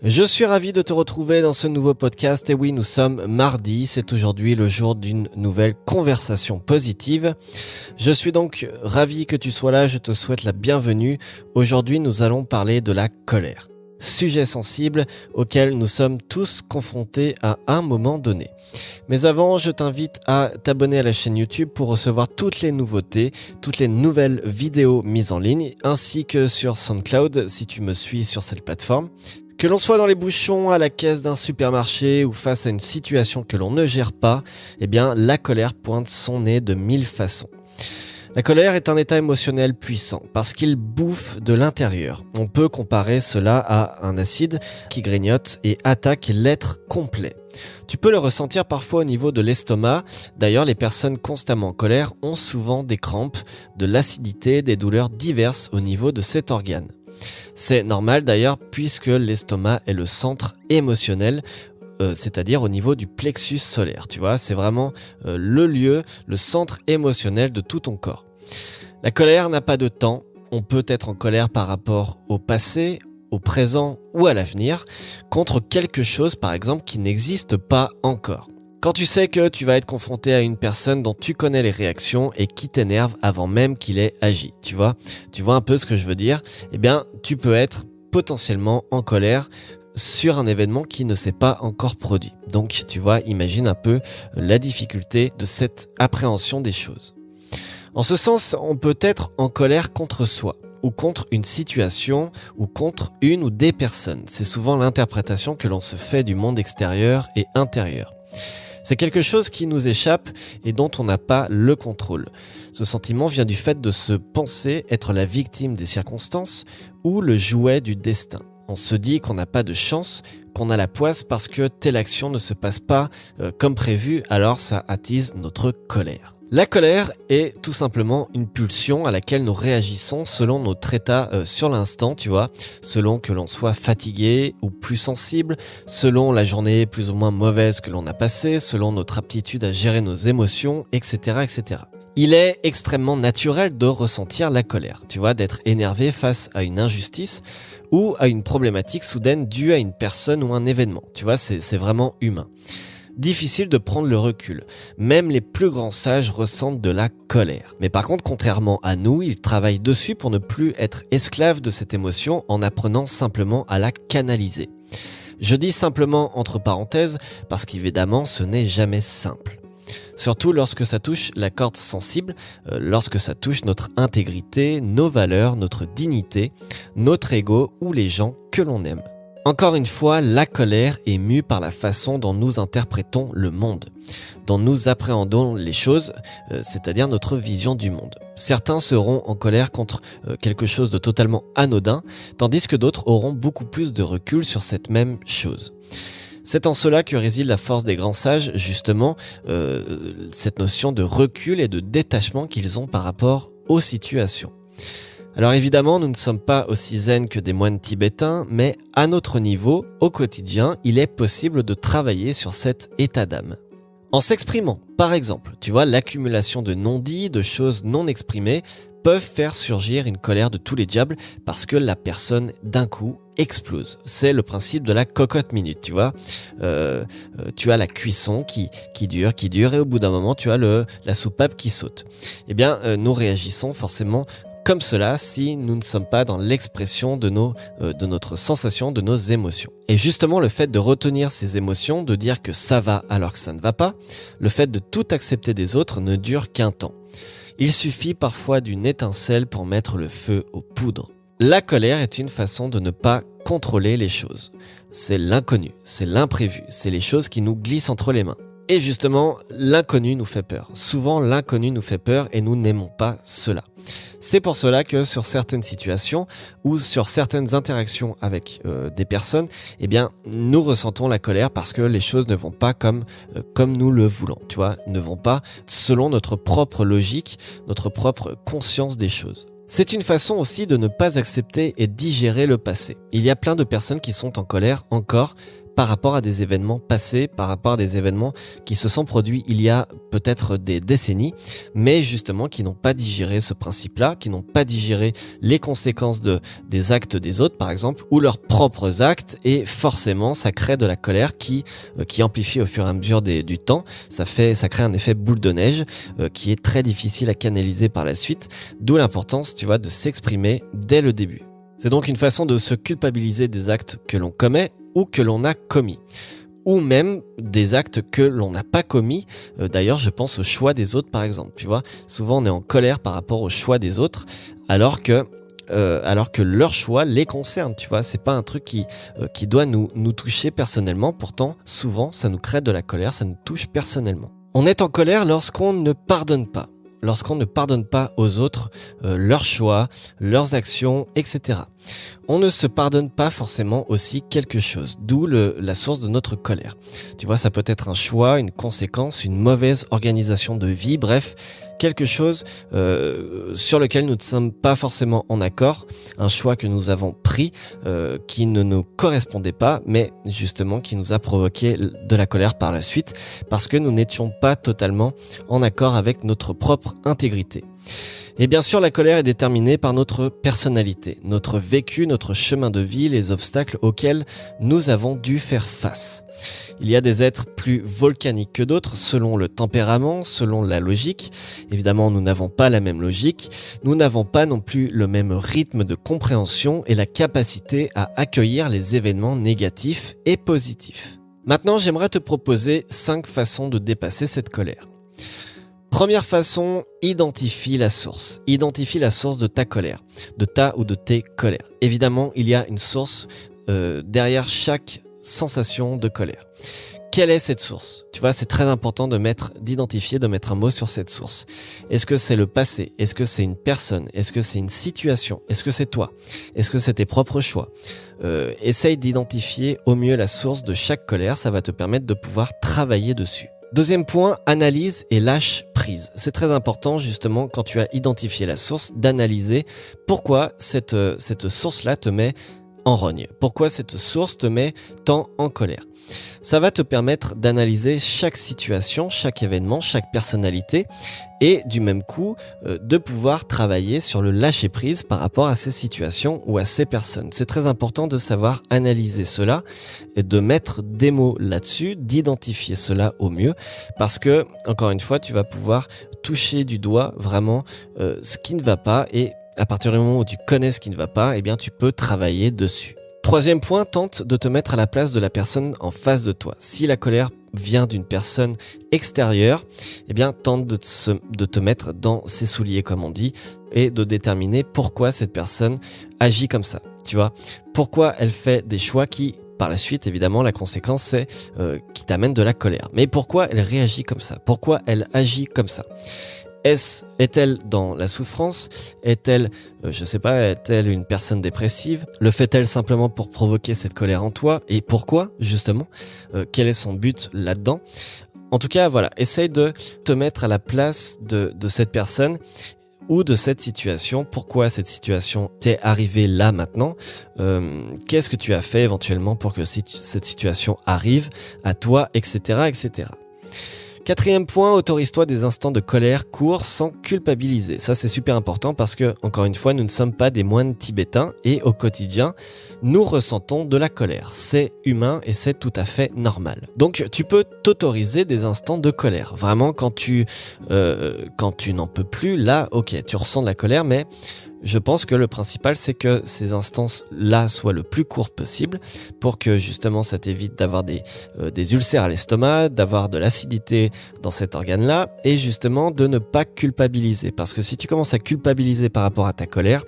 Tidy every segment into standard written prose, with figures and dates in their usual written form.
Je suis ravi de te retrouver dans ce nouveau podcast. Et oui, nous sommes mardi, c'est aujourd'hui le jour d'une nouvelle conversation positive. Je suis donc ravi que tu sois là, je te souhaite la bienvenue. Aujourd'hui, nous allons parler de la colère. Sujet sensible auquel nous sommes tous confrontés à un moment donné. Mais avant, je t'invite à t'abonner à la chaîne YouTube pour recevoir toutes les nouveautés, toutes les nouvelles vidéos mises en ligne, ainsi que sur SoundCloud si tu me suis sur cette plateforme. Que l'on soit dans les bouchons, à la caisse d'un supermarché ou face à une situation que l'on ne gère pas, eh bien la colère pointe son nez de 1000 façons. La colère est un état émotionnel puissant parce qu'il bouffe de l'intérieur. On peut comparer cela à un acide qui grignote et attaque l'être complet. Tu peux le ressentir parfois au niveau de l'estomac. D'ailleurs, les personnes constamment en colère ont souvent des crampes, de l'acidité, des douleurs diverses au niveau de cet organe. C'est normal d'ailleurs puisque l'estomac est le centre émotionnel, c'est-à-dire au niveau du plexus solaire. Tu vois, c'est vraiment le lieu, le centre émotionnel de tout ton corps. La colère n'a pas de temps. On peut être en colère par rapport au passé, au présent ou à l'avenir, contre quelque chose par exemple qui n'existe pas encore. Quand tu sais que tu vas être confronté à une personne dont tu connais les réactions et qui t'énerve avant même qu'il ait agi, tu vois un peu ce que je veux dire, eh bien tu peux être potentiellement en colère sur un événement qui ne s'est pas encore produit. Donc tu vois, imagine un peu la difficulté de cette appréhension des choses. En ce sens, on peut être en colère contre soi, ou contre une situation, ou contre une ou des personnes. C'est souvent l'interprétation que l'on se fait du monde extérieur et intérieur. C'est quelque chose qui nous échappe et dont on n'a pas le contrôle. Ce sentiment vient du fait de se penser être la victime des circonstances ou le jouet du destin. On se dit qu'on n'a pas de chance, qu'on a la poisse parce que telle action ne se passe pas comme prévu, alors ça attise notre colère. La colère est tout simplement une pulsion à laquelle nous réagissons selon notre état sur l'instant, tu vois, selon que l'on soit fatigué ou plus sensible, selon la journée plus ou moins mauvaise que l'on a passée, selon notre aptitude à gérer nos émotions, etc., etc. Il est extrêmement naturel de ressentir la colère, tu vois, d'être énervé face à une injustice ou à une problématique soudaine due à une personne ou un événement. Tu vois, c'est vraiment humain. Difficile de prendre le recul. Même les plus grands sages ressentent de la colère. Mais par contre, contrairement à nous, ils travaillent dessus pour ne plus être esclaves de cette émotion en apprenant simplement à la canaliser. Je dis simplement entre parenthèses parce qu'évidemment, ce n'est jamais simple. Surtout lorsque ça touche la corde sensible, lorsque ça touche notre intégrité, nos valeurs, notre dignité, notre ego ou les gens que l'on aime. Encore une fois, la colère est mue par la façon dont nous interprétons le monde, dont nous appréhendons les choses, c'est-à-dire notre vision du monde. Certains seront en colère contre quelque chose de totalement anodin, tandis que d'autres auront beaucoup plus de recul sur cette même chose. C'est en cela que réside la force des grands sages, justement, cette notion de recul et de détachement qu'ils ont par rapport aux situations. Alors évidemment, nous ne sommes pas aussi zen que des moines tibétains, mais à notre niveau, au quotidien, il est possible de travailler sur cet état d'âme. En s'exprimant, par exemple, tu vois, l'accumulation de non-dits, de choses non exprimées, peuvent faire surgir une colère de tous les diables parce que la personne, d'un coup, explose. C'est le principe de la cocotte minute, tu vois. Tu as la cuisson qui dure, et au bout d'un moment, tu as la soupape qui saute. Eh bien, nous réagissons forcément comme cela si nous ne sommes pas dans l'expression de notre sensation, de nos émotions. Et justement, le fait de retenir ces émotions, de dire que ça va alors que ça ne va pas, le fait de tout accepter des autres ne dure qu'un temps. Il suffit parfois d'une étincelle pour mettre le feu aux poudres. La colère est une façon de ne pas contrôler les choses. C'est l'inconnu, c'est l'imprévu, c'est les choses qui nous glissent entre les mains. Et justement, l'inconnu nous fait peur. Souvent, l'inconnu nous fait peur et nous n'aimons pas cela. C'est pour cela que sur certaines situations ou sur certaines interactions avec des personnes, eh bien, nous ressentons la colère parce que les choses ne vont pas comme nous le voulons, tu vois, ne vont pas selon notre propre logique, notre propre conscience des choses. C'est une façon aussi de ne pas accepter et digérer le passé. Il y a plein de personnes qui sont en colère encore par rapport à des événements passés, par rapport à des événements qui se sont produits il y a peut-être des décennies, mais justement qui n'ont pas digéré ce principe-là, qui n'ont pas digéré les conséquences des actes des autres, par exemple, ou leurs propres actes, et forcément, ça crée de la colère qui amplifie au fur et à mesure du temps. Ça crée un effet boule de neige qui est très difficile à canaliser par la suite, d'où l'importance, tu vois, de s'exprimer dès le début. C'est donc une façon de se culpabiliser des actes que l'on commet ou que l'on a commis, ou même des actes que l'on n'a pas commis. D'ailleurs, je pense au choix des autres, par exemple. Tu vois, souvent on est en colère par rapport au choix des autres, alors que leur choix les concerne. Tu vois, c'est pas un truc qui doit nous toucher personnellement. Pourtant, souvent, ça nous crée de la colère, ça nous touche personnellement. On est en colère lorsqu'on ne pardonne pas. Lorsqu'on ne pardonne pas aux autres leurs choix, leurs actions, etc. On ne se pardonne pas forcément aussi quelque chose, d'où la source de notre colère. Tu vois, ça peut être un choix, une conséquence, une mauvaise organisation de vie, bref, quelque chose sur lequel nous ne sommes pas forcément en accord, un choix que nous avons pris qui ne nous correspondait pas, mais justement qui nous a provoqué de la colère par la suite, parce que nous n'étions pas totalement en accord avec notre propre intégrité. Et bien sûr, la colère est déterminée par notre personnalité, notre vécu, notre chemin de vie, les obstacles auxquels nous avons dû faire face. Il y a des êtres plus volcaniques que d'autres selon le tempérament, selon la logique. Évidemment, nous n'avons pas la même logique, nous n'avons pas non plus le même rythme de compréhension et la capacité à accueillir les événements négatifs et positifs. Maintenant, j'aimerais te proposer 5 façons de dépasser cette colère. Première façon, identifie la source. Identifie la source de ta colère, de ta ou de tes colères. Évidemment, il y a une source derrière chaque sensation de colère. Quelle est cette source? Tu vois, c'est très important d'identifier, de mettre un mot sur cette source. Est-ce que c'est le passé? Est-ce que c'est une personne? Est-ce que c'est une situation? Est-ce que c'est toi? Est-ce que c'est tes propres choix? Essaye d'identifier au mieux la source de chaque colère, ça va te permettre de pouvoir travailler dessus. Deuxième point, analyse et lâche prise. C'est très important justement quand tu as identifié la source d'analyser pourquoi cette source-là te met en rogne. Pourquoi cette source te met tant en colère. Ça va te permettre d'analyser chaque situation, chaque événement, chaque personnalité et du même coup de pouvoir travailler sur le lâcher prise par rapport à ces situations ou à ces personnes. C'est très important de savoir analyser cela et de mettre des mots là-dessus, d'identifier cela au mieux parce que, encore une fois, tu vas pouvoir toucher du doigt vraiment ce qui ne va pas et à partir du moment où tu connais ce qui ne va pas, eh bien tu peux travailler dessus. Troisième point, tente de te mettre à la place de la personne en face de toi. Si la colère vient d'une personne extérieure, eh bien tente de te mettre dans ses souliers comme on dit et de déterminer pourquoi cette personne agit comme ça. Tu vois, pourquoi elle fait des choix qui par la suite, évidemment, la conséquence, c'est qui t'amène de la colère. Mais pourquoi elle réagit comme ça? Pourquoi elle agit comme ça? Est-elle dans la souffrance? Est-elle, est-elle une personne dépressive? Le fait-elle simplement pour provoquer cette colère en toi? Et pourquoi, justement? Quel est son but là-dedans? En tout cas, voilà, essaye de te mettre à la place de cette personne ou de cette situation. Pourquoi cette situation t'est arrivée là maintenant? Qu'est-ce que tu as fait éventuellement pour que cette situation arrive à toi, etc., etc. Quatrième point, autorise-toi des instants de colère courts sans culpabiliser. Ça, c'est super important parce que, encore une fois, nous ne sommes pas des moines tibétains et au quotidien, nous ressentons de la colère. C'est humain et c'est tout à fait normal. Donc, tu peux t'autoriser des instants de colère. Vraiment, quand tu n'en peux plus, là, ok, tu ressens de la colère, mais je pense que le principal, c'est que ces instances-là soient le plus court possible pour que justement ça t'évite d'avoir des ulcères à l'estomac, d'avoir de l'acidité dans cet organe-là et justement de ne pas culpabiliser. Parce que si tu commences à culpabiliser par rapport à ta colère,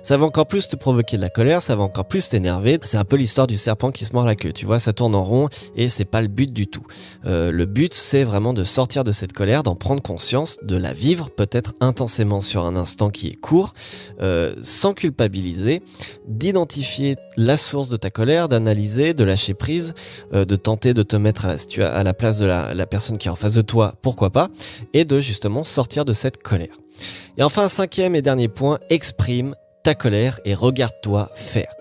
ça va encore plus te provoquer de la colère, ça va encore plus t'énerver. C'est un peu l'histoire du serpent qui se mord la queue, tu vois, ça tourne en rond et c'est pas le but du tout. Le but, c'est vraiment de sortir de cette colère, d'en prendre conscience, de la vivre peut-être intensément sur un instant qui est court, sans culpabiliser, d'identifier la source de ta colère, d'analyser, de lâcher prise, de tenter de te mettre à la place de la personne qui est en face de toi, pourquoi pas, et de justement sortir de cette colère. Et enfin, 5e et dernier point, exprime ta colère et regarde-toi faire.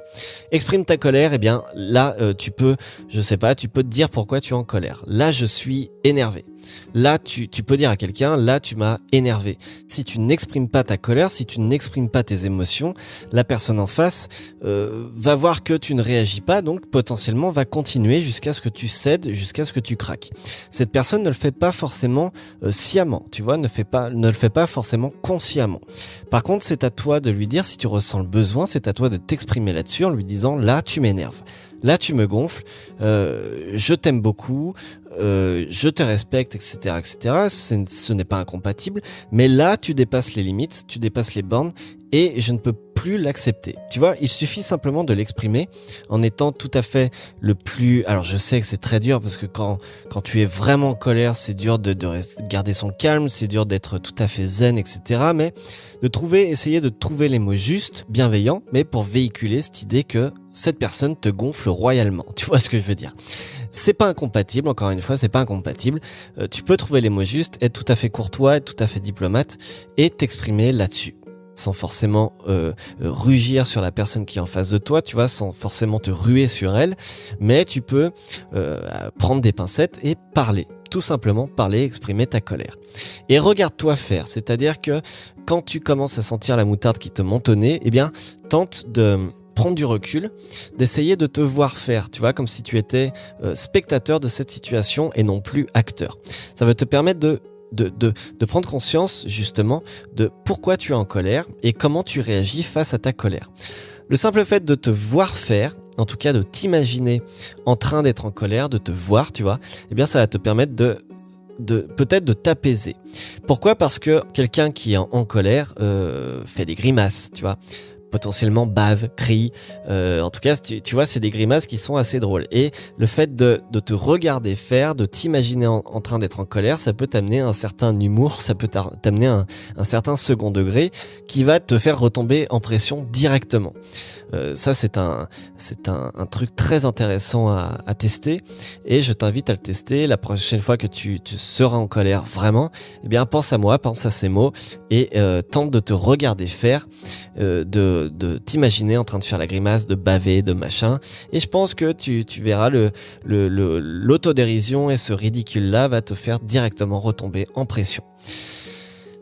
Exprime ta colère, eh bien là tu peux te dire pourquoi tu es en colère. Là je suis énervé. Là tu peux dire à quelqu'un, là tu m'as énervé. Si tu n'exprimes pas ta colère, si tu n'exprimes pas tes émotions, la personne en face va voir que tu ne réagis pas, donc potentiellement va continuer jusqu'à ce que tu cèdes, jusqu'à ce que tu craques. Cette personne ne le fait pas forcément sciemment, tu vois, ne le fait pas forcément consciemment. Par contre, c'est à toi de lui dire si tu ressens le besoin, c'est à toi de t'exprimer là-dessus en lui disant là tu m'énerves. Là, tu me gonfles, je t'aime beaucoup, je te respecte, etc., etc. Ce n'est pas incompatible, mais là, tu dépasses les limites, tu dépasses les bornes, et je ne peux plus l'accepter. Tu vois, il suffit simplement de l'exprimer en étant tout à fait le plus... Alors, je sais que c'est très dur parce que quand tu es vraiment en colère, c'est dur de garder son calme, c'est dur d'être tout à fait zen, etc. Mais essayer de trouver les mots justes, bienveillants, mais pour véhiculer cette idée que cette personne te gonfle royalement. Tu vois ce que je veux dire? C'est pas incompatible, encore une fois, c'est pas incompatible. Tu peux trouver les mots justes, être tout à fait courtois, être tout à fait diplomate et t'exprimer là-dessus. Sans forcément rugir sur la personne qui est en face de toi, tu vois, sans forcément te ruer sur elle, mais tu peux prendre des pincettes et parler. Tout simplement parler, exprimer ta colère. Et regarde-toi faire, c'est-à-dire que quand tu commences à sentir la moutarde qui te monte au nez, eh bien, tente de prendre du recul, d'essayer de te voir faire, tu vois, comme si tu étais spectateur de cette situation et non plus acteur. Ça va te permettre de prendre conscience justement de pourquoi tu es en colère et comment tu réagis face à ta colère. Le simple fait de te voir faire, en tout cas de t'imaginer en train d'être en colère, de te voir, tu vois, eh bien ça va te permettre peut-être de t'apaiser. Pourquoi ? Parce que quelqu'un qui est en colère fait des grimaces, tu vois, potentiellement bave, crie, en tout cas tu vois, c'est des grimaces qui sont assez drôles, et le fait de te regarder faire, de t'imaginer en train d'être en colère, ça peut t'amener un certain humour, ça peut t'amener un certain second degré qui va te faire retomber en pression directement. Ça c'est un truc très intéressant à tester, et je t'invite à le tester la prochaine fois que tu seras en colère vraiment. Eh bien pense à moi, pense à ces mots et tente de te regarder faire, de t'imaginer en train de faire la grimace, de baver, de machin, et je pense que tu verras l'autodérision et ce ridicule là va te faire directement retomber en pression.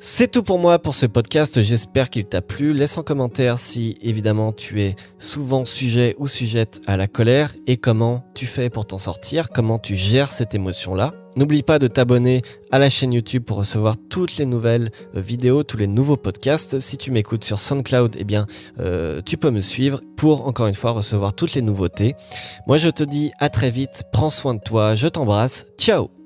C'est tout pour moi pour ce podcast, j'espère qu'il t'a plu. Laisse en commentaire si évidemment tu es souvent sujet ou sujette à la colère et comment tu fais pour t'en sortir, comment tu gères cette émotion-là. N'oublie pas de t'abonner à la chaîne YouTube pour recevoir toutes les nouvelles vidéos, tous les nouveaux podcasts. Si tu m'écoutes sur SoundCloud, eh bien tu peux me suivre pour encore une fois recevoir toutes les nouveautés. Moi je te dis à très vite, prends soin de toi, je t'embrasse, ciao!